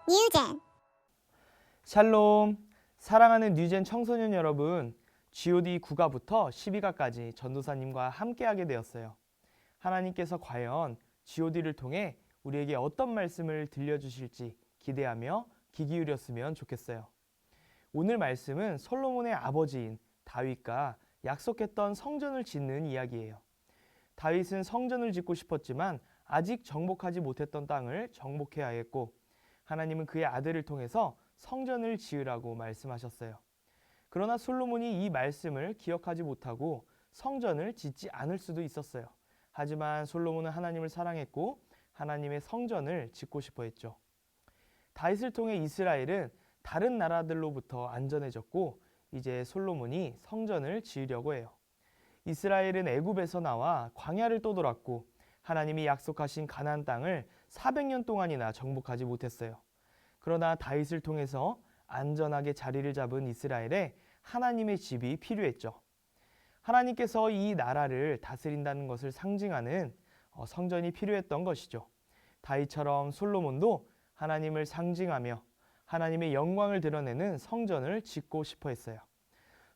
뉴젠. 샬롬, 사랑하는 뉴젠 청소년 여러분, GOD 9가부터 12가까지 전도사님과 함께하게 되었어요. 하나님께서 과연 GOD를 통해 우리에게 어떤 말씀을 들려주실지 기대하며 귀 기울였으면 좋겠어요. 오늘 말씀은 솔로몬의 아버지인 다윗과 약속했던 성전을 짓는 이야기예요. 다윗은 성전을 짓고 싶었지만 아직 정복하지 못했던 땅을 정복해야 했고, 하나님은 그의 아들을 통해서 성전을 지으라고 말씀하셨어요. 그러나 솔로몬이 이 말씀을 기억하지 못하고 성전을 짓지 않을 수도 있었어요. 하지만 솔로몬은 하나님을 사랑했고 하나님의 성전을 짓고 싶어 했죠. 다윗을 통해 이스라엘은 다른 나라들로부터 안전해졌고 이제 솔로몬이 성전을 지으려고 해요. 이스라엘은 애굽에서 나와 광야를 떠돌았고 하나님이 약속하신 가나안 땅을 400년 동안이나 정복하지 못했어요. 그러나 다윗을 통해서 안전하게 자리를 잡은 이스라엘에 하나님의 집이 필요했죠. 하나님께서 이 나라를 다스린다는 것을 상징하는 성전이 필요했던 것이죠. 다윗처럼 솔로몬도 하나님을 상징하며 하나님의 영광을 드러내는 성전을 짓고 싶어 했어요.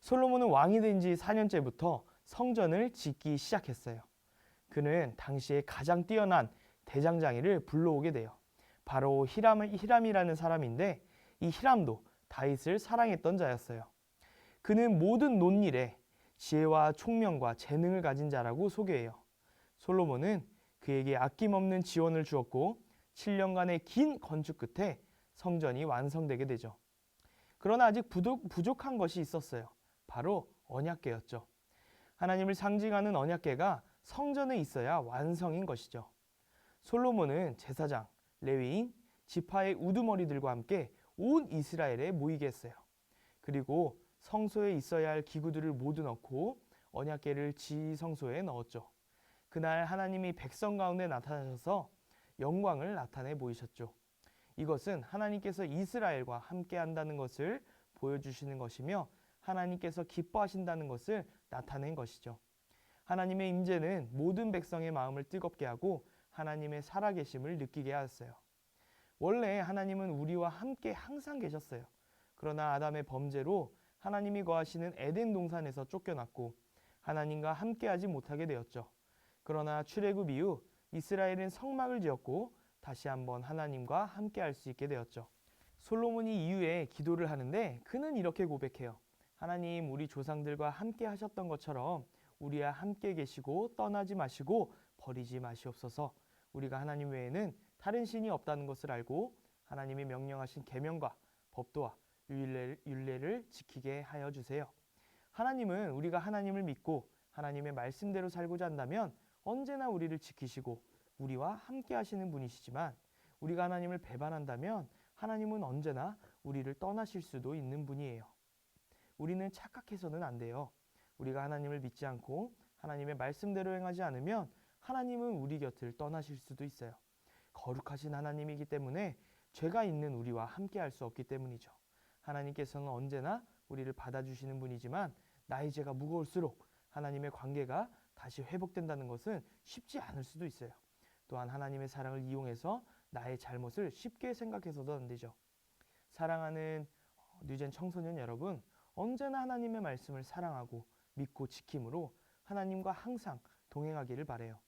솔로몬은 왕이 된 지 4년째부터 성전을 짓기 시작했어요. 그는 당시에 가장 뛰어난 대장장이를 불러오게 돼요. 바로 히람이라는 사람인데 이 히람도 다윗을 사랑했던 자였어요. 그는 모든 논일에 지혜와 총명과 재능을 가진 자라고 소개해요. 솔로몬은 그에게 아낌없는 지원을 주었고 7년간의 긴 건축 끝에 성전이 완성되게 되죠. 그러나 아직 부족한 것이 있었어요. 바로 언약궤였죠. 하나님을 상징하는 언약궤가 성전에 있어야 완성인 것이죠. 솔로몬은 제사장, 레위인, 지파의 우두머리들과 함께 온 이스라엘에 모이게 했어요. 그리고 성소에 있어야 할 기구들을 모두 넣고 언약궤를 지성소에 넣었죠. 그날 하나님이 백성 가운데 나타나셔서 영광을 나타내 보이셨죠. 이것은 하나님께서 이스라엘과 함께 한다는 것을 보여주시는 것이며 하나님께서 기뻐하신다는 것을 나타낸 것이죠. 하나님의 임재는 모든 백성의 마음을 뜨겁게 하고 하나님의 살아계심을 느끼게 하였어요. 원래 하나님은 우리와 함께 항상 계셨어요. 그러나 아담의 범죄로 하나님이 거하시는 에덴 동산에서 쫓겨났고 하나님과 함께하지 못하게 되었죠. 그러나 출애굽 이후 이스라엘은 성막을 지었고 다시 한번 하나님과 함께할 수 있게 되었죠. 솔로몬이 이후에 기도를 하는데 그는 이렇게 고백해요. 하나님, 우리 조상들과 함께 하셨던 것처럼 우리와 함께 계시고 떠나지 마시고 버리지 마시옵소서. 우리가 하나님 외에는 다른 신이 없다는 것을 알고 하나님이 명령하신 계명과 법도와 율례를 지키게 하여 주세요. 하나님은 우리가 하나님을 믿고 하나님의 말씀대로 살고자 한다면 언제나 우리를 지키시고 우리와 함께 하시는 분이시지만 우리가 하나님을 배반한다면 하나님은 언제나 우리를 떠나실 수도 있는 분이에요. 우리는 착각해서는 안 돼요. 우리가 하나님을 믿지 않고 하나님의 말씀대로 행하지 않으면 하나님은 우리 곁을 떠나실 수도 있어요. 거룩하신 하나님이기 때문에 죄가 있는 우리와 함께 할 수 없기 때문이죠. 하나님께서는 언제나 우리를 받아주시는 분이지만 나의 죄가 무거울수록 하나님의 관계가 다시 회복된다는 것은 쉽지 않을 수도 있어요. 또한 하나님의 사랑을 이용해서 나의 잘못을 쉽게 생각해서도 안 되죠. 사랑하는 뉴젠 청소년 여러분, 언제나 하나님의 말씀을 사랑하고 믿고 지킴으로 하나님과 항상 동행하기를 바라요.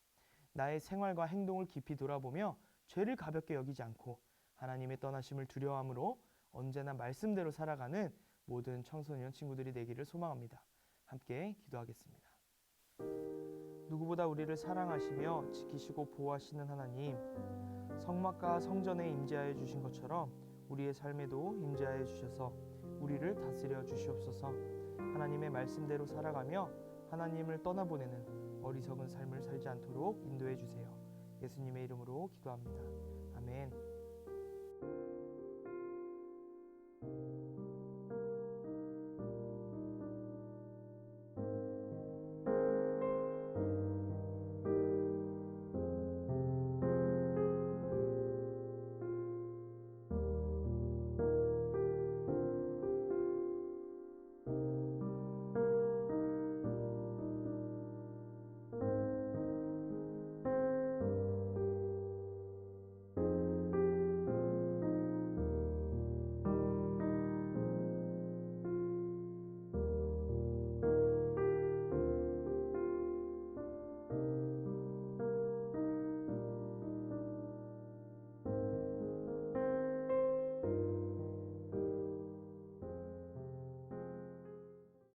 나의 생활과 행동을 깊이 돌아보며 죄를 가볍게 여기지 않고 하나님의 떠나심을 두려워함으로 언제나 말씀대로 살아가는 모든 청소년 친구들이 되기를 소망합니다. 함께 기도하겠습니다. 누구보다 우리를 사랑하시며 지키시고 보호하시는 하나님, 성막과 성전에 임재하여 주신 것처럼 우리의 삶에도 임재하여 주셔서 우리를 다스려 주시옵소서. 하나님의 말씀대로 살아가며 하나님을 떠나보내는 어리석은 삶을 살지 않도록 인도해 주세요. 예수님의 이름으로 기도합니다. 아멘.